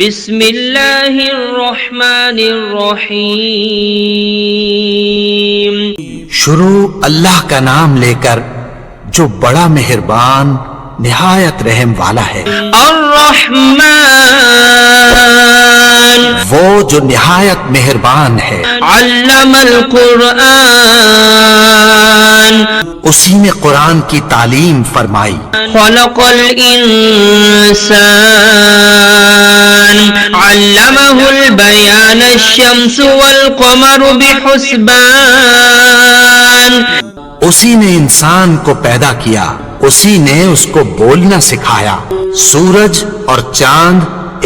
بسم اللہ الرحمن الرحیم. شروع اللہ کا نام لے کر جو بڑا مہربان نہایت رحم والا ہے. الرحمن وہ جو نہایت مہربان ہے. علم القرآن اسی نے قرآن کی تعلیم فرمائی. خلق الانسان علمه البیان الشمس والقمر بحسبان. اسی نے انسان کو پیدا کیا، اسی نے اس کو بولنا سکھایا. سورج اور چاند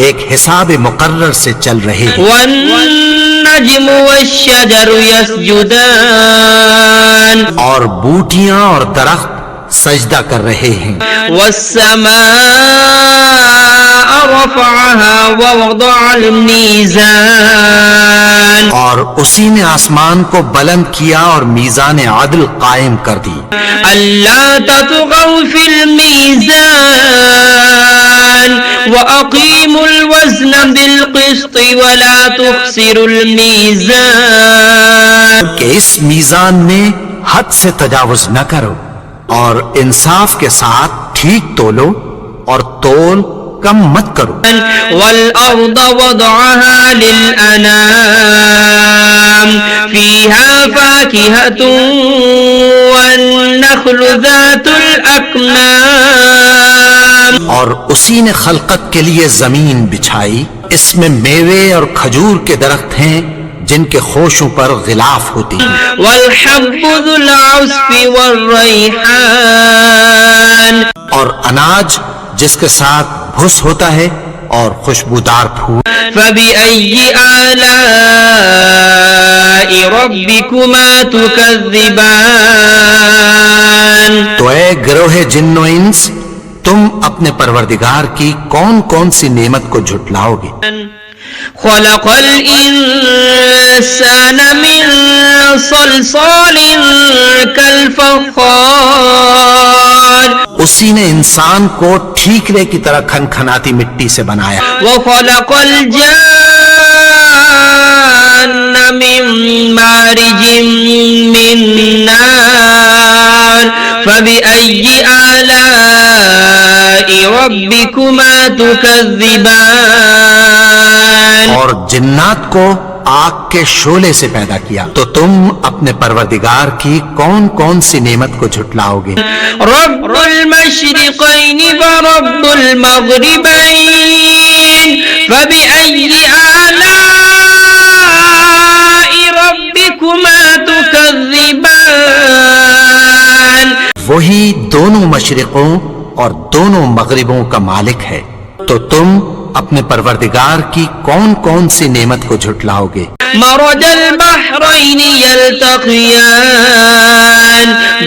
ایک حساب مقرر سے چل رہے ہیں. والنجم والشجر يسجدان اور بوٹیاں اور درخت سجدہ کر رہے ہیں. والسماء رفعها ووضع الميزان اور اسی نے آسمان کو بلند کیا اور میزان عدل قائم کر دی. ألا تطغوا في الميزان وأقيموا الوزن بالقسط ولا تخسروا الميزان. کہ اس میزان میں حد سے تجاوز نہ کرو اور انصاف کے ساتھ ٹھیک تولو اور تول کم مت کرو. والأرض وضعها للأنام فيها فاكهة والنخل ذات الأكمام. اور اسی نے خلقت کے لیے زمین بچھائی، اس میں میوے اور کھجور کے درخت ہیں جن کے خوشوں پر غلاف ہوتی ہے. والحب ذو العصف والریحان اور اناج جس کے ساتھ بھس ہوتا ہے اور خوشبودار پھول. فبأي آلاء ربكما تكذبان. تو اے گروہ جن و انس، تم اپنے پروردگار کی کون کون سی نعمت کو جھٹلاؤ گے. خلق الانسان من صلصال كالفخار. اسی نے انسان کو ٹھیکرے کی طرح کھنکھناتی مٹی سے بنایا. وخلق الجان من مارج من نار. فبأي آلاء ربكما تكذبان. اور جنات کو آگ کے شعلے سے پیدا کیا. تو تم اپنے پروردگار کی کون کون سی نعمت کو جھٹلاؤ گے. رب المشرقین ورب المغربین. فبأي آلاء ربكما تكذبان. وہی دونوں مشرقوں اور دونوں مغربوں کا مالک ہے. تو تم اپنے پروردگار کی کون کون سی نعمت کو جھٹلاؤ گے. مرج البحرین یلتقیان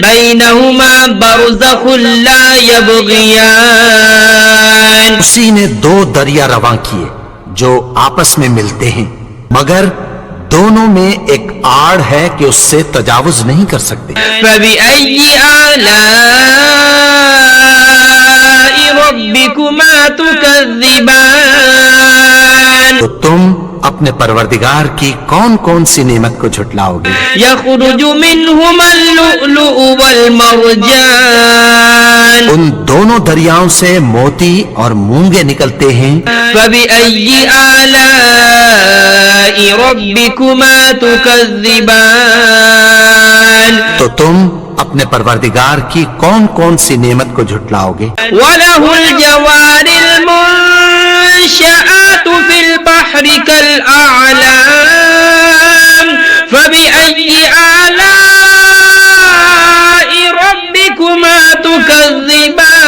بینہما برزخ لا یبغیان. اسی نے دو دریا رواں کیے جو آپس میں ملتے ہیں، مگر دونوں میں ایک آڑ ہے کہ اس سے تجاوز نہیں کر سکتے. فبأي آلاء ربكما تكذبان. تو تم اپنے پروردگار کی کون کون سی نعمت کو جھٹلاؤ گے. يخرج منهما اللؤلؤ والمرجان. ان دونوں دریاؤں سے موتی اور مونگے نکلتے ہیں. فبأي آلاء ربكما تكذبان. تو تم اپنے پروردگار کی کون کون سی نعمت کو جھٹلاؤ گے. وله الجوار المنشآت في البحر كالأعلام. فبأي آلاء ربكما تكذبان.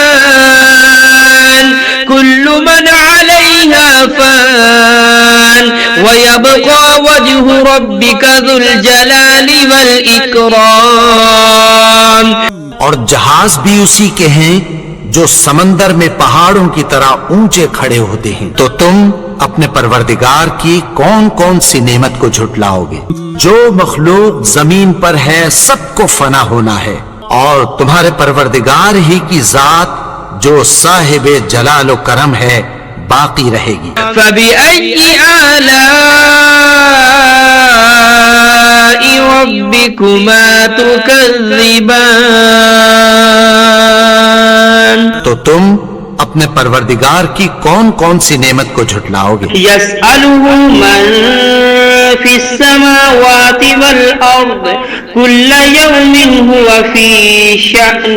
كل من عليها فان ويبقى وجه ربك ذو الجلال والإكرام. اور جہاز بھی اسی کے ہیں جو سمندر میں پہاڑوں کی طرح اونچے کھڑے ہوتے ہیں. تو تم اپنے پروردگار کی کون کون سی نعمت کو جھٹلاؤ گے. جو مخلوق زمین پر ہے سب کو فنا ہونا ہے، اور تمہارے پروردگار ہی کی ذات جو صاحب جلال و کرم ہے باقی رہے گی. فبأي آلاء ربكما تكذبان؟ تو تم اپنے پروردگار کی کون کون سی نعمت کو جھٹلاؤ گے؟ يسأله من في السماوات والأرض كل يوم هو في شأن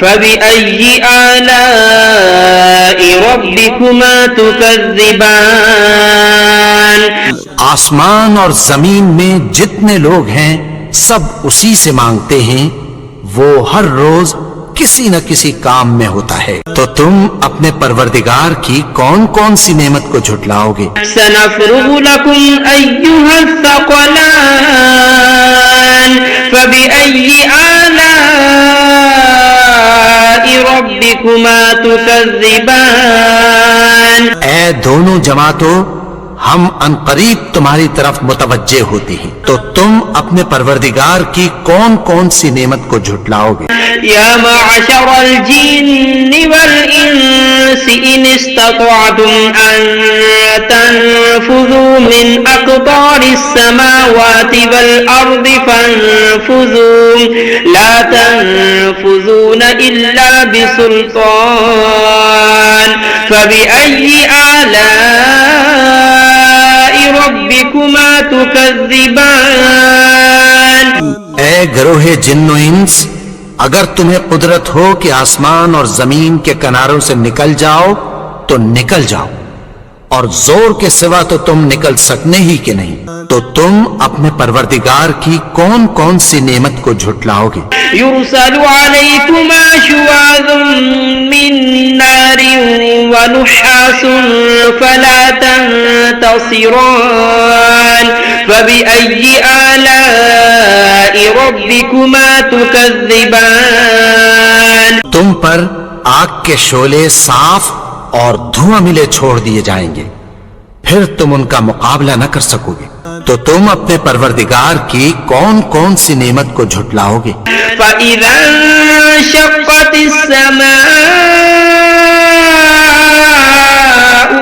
فبأي آلاء ربكما تكذبان؟ آسمان اور زمین میں جتنے لوگ ہیں سب اسی سے مانگتے ہیں، وہ ہر روز کسی نہ کسی کام میں ہوتا ہے، تو تم اپنے پروردگار کی کون کون سی نعمت کو جھٹلاؤ گے؟ سنفرغ لكم أيها الثقلان فبأي آلاء ربكما تكذبان؟ اے دونوں جماعتوں، ہم عنقریب تمہاری طرف متوجہ ہوتے ہیں، تو تم اپنے پروردگار کی کون کون سی نعمت کو جھٹلاؤ گے؟ يا معشر الجن والإنس إن استطعتم أن تنفذوا من أقطار السماوات والأرض فانفذوا لا تنفذون إلا بسلطان فبأي آلاء ربكما تكذبان؟ اے گروہ جن و انس، اگر تمہیں قدرت ہو کہ آسمان اور زمین کے کناروں سے نکل جاؤ تو نکل جاؤ، اور زور کے سوا تو تم نکل سکنے ہی کہ نہیں، تو تم اپنے پروردگار کی کون کون سی نعمت کو جھٹلاؤ گے؟ يرسل عليكما شواظ من نار ونحاس فلا تنتصران فبأي آلاء ربكما تكذبان؟ تم پر آگ کے شعلے صاف اور دھواں ملے چھوڑ دیے جائیں گے، پھر تم ان کا مقابلہ نہ کر سکو گے، تو تم اپنے پروردگار کی کون کون سی نعمت کو جھٹلاؤ گے؟ فإذا انشقت السماء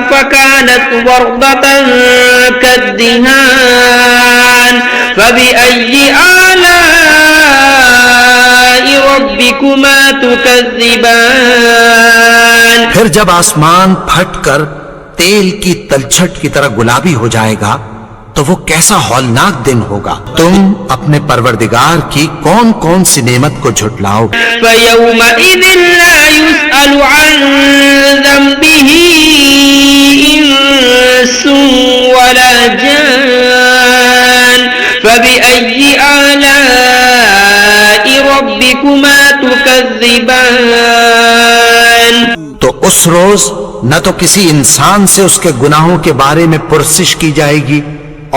فكانت وردة كالدهان فبأي آلاء ربكما تكذبان؟ پھر جب آسمان پھٹ کر تیل کی تلچھٹ کی طرح گلابی ہو جائے گا تو وہ کیسا ہولناک دن ہوگا، تم اپنے پروردگار کی کون کون سی نعمت کو جھٹلاؤ گے؟ فيومئذ لا يسأل عن ذنبه إنس ولا جان فبأي آلاء ربكما تكذبان؟ تو اس روز نہ تو کسی انسان سے اس کے گناہوں کے بارے میں پرسش کی جائے گی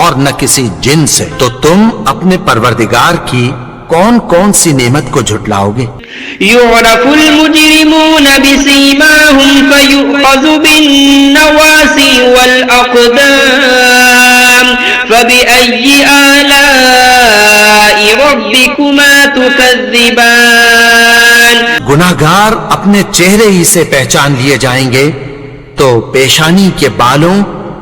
اور نہ کسی جن سے، تو تم اپنے پروردگار کی کون کون سی نعمت کو جھٹلاؤ گے؟ يعرف المجرمون بسيماهم فيؤخذ بالنواصي والأقدام فبأي آلاء ربكما تكذبان؟ گناہگار اپنے چہرے ہی سے پہچان لیے جائیں گے تو پیشانی کے بالوں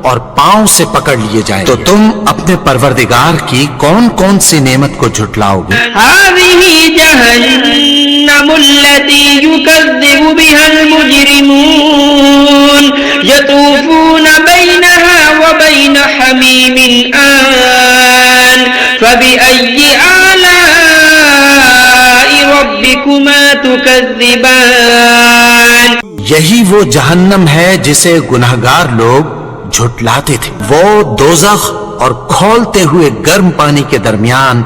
اور پاؤں سے پکڑ لیے جائیں، تو تم اپنے پروردگار کی کون کون سی نعمت کو جھٹلاؤ گے؟ هذه جهنم التي يكذب بها المجرمون يطوفون بينها وبين حميم آن فبأي آلاء ربكما تكذبان؟ یہی وہ جہنم ہے جسے گناہگار لوگ جھٹلاتے تھے، وہ دوزخ اور کھولتے ہوئے گرم پانی کے درمیان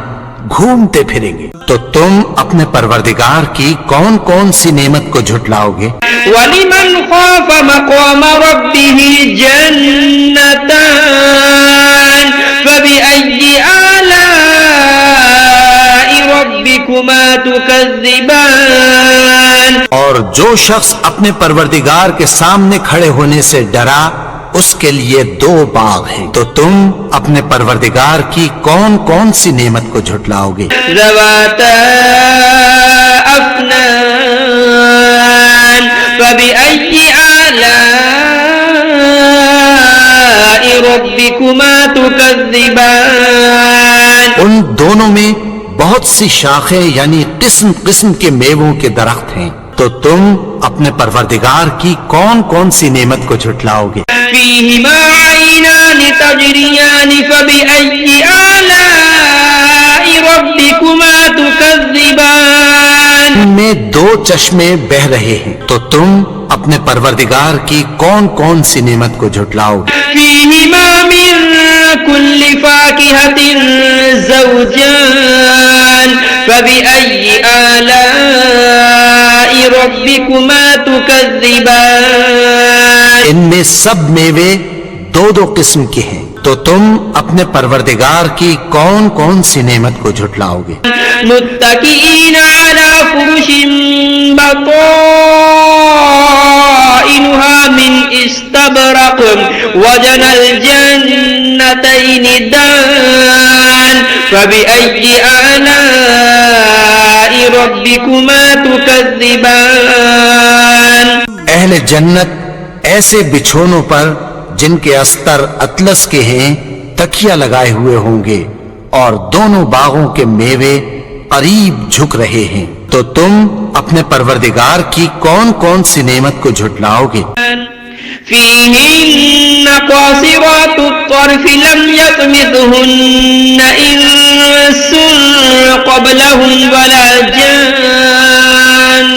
گھومتے پھریں گے، تو تم اپنے پروردگار کی کون کون سی نعمت کو جھٹلاؤ گے؟ وَلِمَنْ خَافَ مَقَامَ رَبِّهِ جَنَّتَانِ فَبِأَيِّ آلَاءِ رَبِّكُمَا تُكَذِّبَانِ؟ اور جو شخص اپنے پروردگار کے سامنے کھڑے ہونے سے ڈرا اس کے لیے 2 باغ ہیں، تو تم اپنے پروردگار کی کون کون سی نعمت کو جھٹلاؤ گے؟ ذواتا افنان فبأي آلاء ربكما تكذبان ان دونوں میں بہت سی شاخیں یعنی قسم قسم کے میووں کے درخت ہیں، تو تم اپنے پروردگار کی کون کون سی نعمت کو جھٹلاؤ گے؟ فيهما عينان تجريان فبأي آلاء ربكما تكذبان ان میں دو چشمے بہ رہے ہیں، تو تم اپنے پروردگار کی کون کون سی نعمت کو جھٹلاؤ گے؟ فيهما من كل فاكهة زوجان فبأي آلاء ربكما تكذبان ان میں سب میوے دو دو قسم کے ہیں، تو تم اپنے پروردگار کی کون کون سی نعمت کو جھٹلاؤ گے؟ متكئين على فرش بطائنها من استبرق وجنى الجنتين دان فبأي آلاء ربكما تكذبان اہل جنت ایسے بچھونوں پر جن کے استر اطلس کے ہیں تکیہ لگائے ہوئے ہوں گے، اور دونوں باغوں کے میوے قریب جھک رہے ہیں، تو تم اپنے پروردگار کی کون کون سی نعمت کو جھٹلاؤ گے؟ فيهن قاصرات الطرف لم يطمثهن إنس قبلهم ولا جان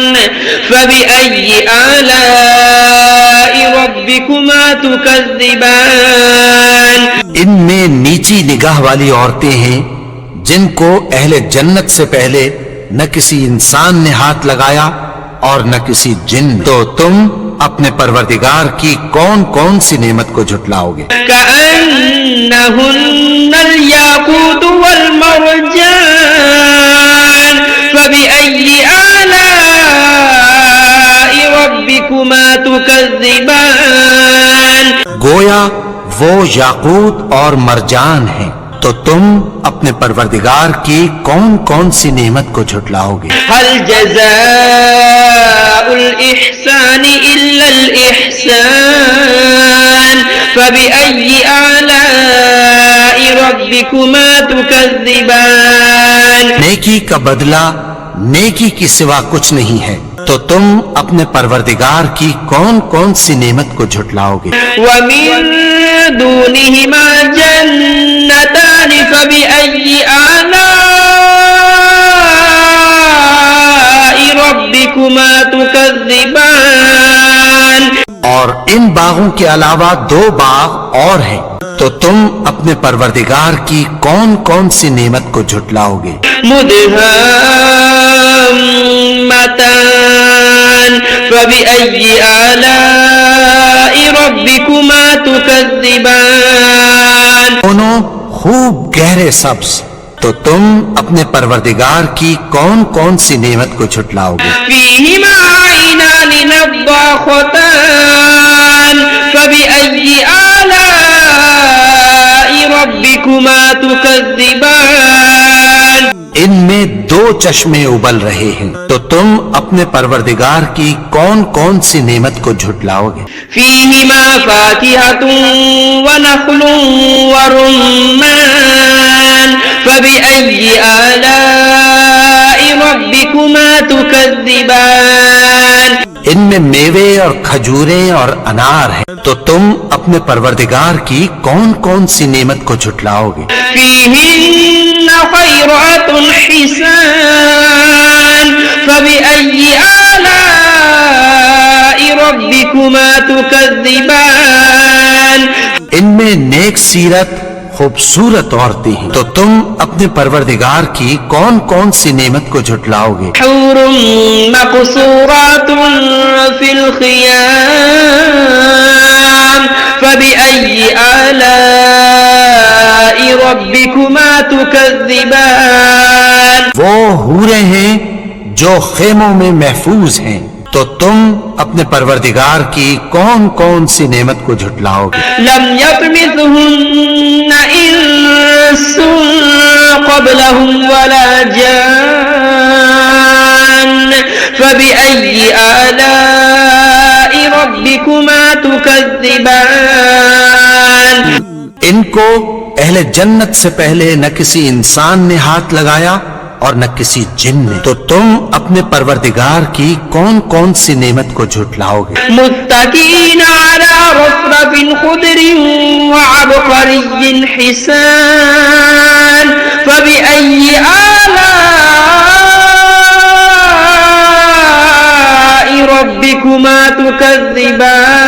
فبأي آلاء ربكما تكذبان ان میں نیچی نگاہ والی عورتیں ہیں جن کو اہل جنت سے پہلے نہ کسی انسان نے ہاتھ لگایا اور نہ کسی جن، تو تم اپنے پروردگار کی کون کون سی نعمت کو جھٹلاؤ گے؟ كأنهن الياقوت والمرجان فبأي آلاء ربكما تكذبان گویا وہ یاقوت اور مرجان ہیں، تو تم اپنے پروردگار کی کون کون سی نعمت کو جھٹلاؤ گے؟ هل جزاء الإحسان إلا الإحسان فبأي آلاء ربكما تكذبان نیکی کا بدلہ نیکی کی سوا کچھ نہیں ہے، تو تم اپنے پروردگار کی کون کون سی نعمت کو جھٹلاؤ گے؟ ومن دونهما جنتان فبأي آلاء ربكما تكذبان اور ان باغوں کے علاوہ دو باغ اور ہیں، تو تم اپنے پروردگار کی کون کون سی نعمت کو جھٹلاؤ گے؟ مدهامتان فبأي آلاء ربكما تكذبان دونوں خوب گہرے سبز، تو تم اپنے پروردگار کی کون کون سی نعمت کو جھٹلاؤ گے؟ فيهما عينان نضاختان فبأي آلاء ربكما تكذبان ان میں دو چشمے ابل رہے ہیں، تو تم اپنے پروردگار کی کون کون سی نعمت کو جھٹلاؤ گے؟ فيهما فاكهة ونخل ورمان فبأي آلاء ربكما تكذبان ان میں میوے اور کھجوریں اور انار ہیں، تو تم اپنے پروردگار کی کون کون سی نعمت کو جھٹلاؤ گے؟ فيهن خيرات حسان فبأي آلاء ربكما تكذبان ان میں نیک سیرت خوبصورت عورتیں ہیں، تو تم اپنے پروردگار کی کون کون سی نعمت کو جھٹلاؤ گے؟ حور مقصورات في الخيام فبأي آلاء ربكما تكذبان وہ حوریں ہیں جو خیموں میں محفوظ ہیں، تو تم اپنے پروردگار کی کون کون سی نعمت کو جھٹلاؤ گے؟ لم يطمثهن إنس قبلهم ولا جان فبأي آلاء ربكما تكذبان ان کو اہل جنت سے پہلے نہ کسی انسان نے ہاتھ لگایا اور نہ کسی جن نے، تو تم اپنے پروردگار کی کون کون سی نعمت کو جھٹلاؤ گے؟ متكئين على رفرف خضر وعبقري حسان فبأي آلاء ربكما تكذبان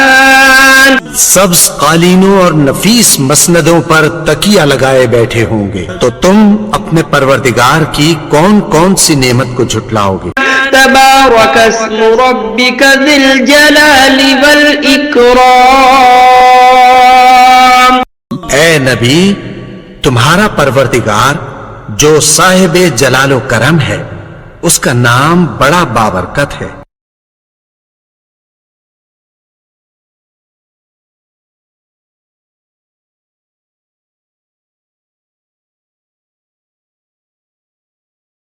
سبز قالینوں اور نفیس مسندوں پر تکیہ لگائے بیٹھے ہوں گے، تو تم اپنے پروردگار کی کون کون سی نعمت کو جھٹلاؤ گے؟ تبارك اسم ربك ذي الجلال والإكرام اے نبی، تمہارا پروردگار جو صاحب جلال و کرم ہے، اس کا نام بڑا بابرکت ہے۔